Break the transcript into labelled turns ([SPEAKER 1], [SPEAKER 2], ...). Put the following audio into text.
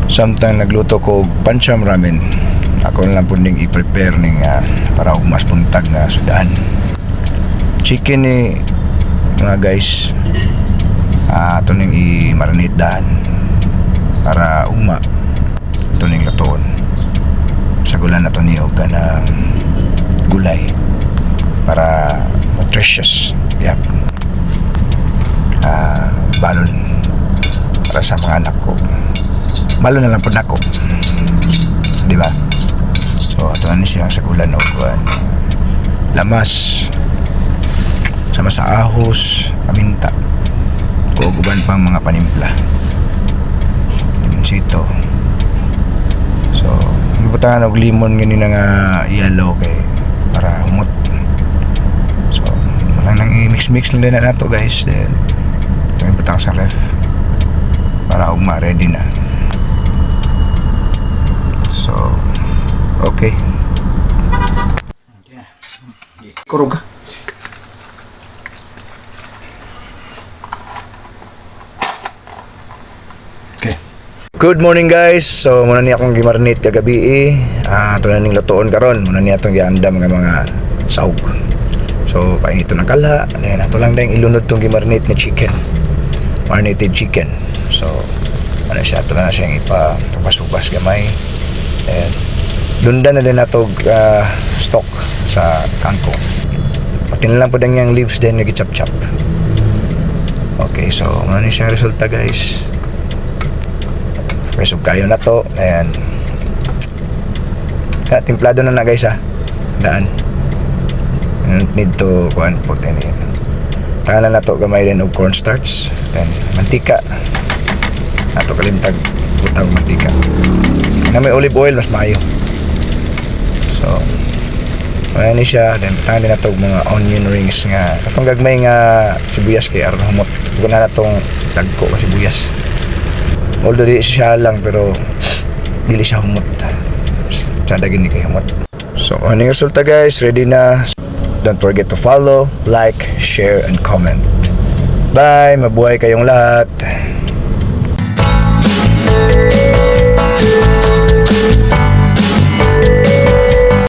[SPEAKER 1] Samtang nagluto ko og pancham ramen. Ako na lang po ning i-prepare ning para mas puntag na sudan. Chicken ni mga guys. Ito ning i-marinate daan para ugma ito ning lutoon. Sagulan na ito ni og ng gulay para nutritious. Yep. Balon para sa mga anak ko. Balon na lang po nako. Di ba? So, ito na siyang sagulan o lamas sama sa ahos, paminta o guban pang mga panimpla, limonsito. So, ibutangan og limon gini nga yellow kay para humot. So, walang nang i-mix lang din na nato guys. Then, ibutang sa ref para ugma ready na. So, okay. Kurog ka. Okay. Good morning guys. So, muna niya akong gimarinate kagabi. Ito na ning lutoon karon. Muna niya itong giandam ng mga sahog. So, kain ito ng kalha. Then, ito lang dahil ilunod itong gimarinate na chicken. Marinated chicken. So, ano siya, ito na siyang ipapasubas gamay. And lundan na din natog stock sa kangkong. Pati na lang po din yung leaves din nag-chop-chop. Okay, so ano na siya resulta guys. Presog kayo na to. Ayan. Timplado na guys daan. Need to kuhan po din yun. Tangan na to gamay din og cornstarch. Then mantika. Ato kalimtag butang mantika. Na may olive oil mas maayo. So wala ni siya. Then tangan din nato mga onion rings nga katong gagmay nga sibuyas kay aron humot. Huwag na natong dagko kasi sibuyas. Although di siya lang pero dili siya humot. Tsada gini kay humot. So ano yung resulta guys? Ready na. Don't forget to follow, like, share, and comment. Bye! Mabuhay kayong lahat!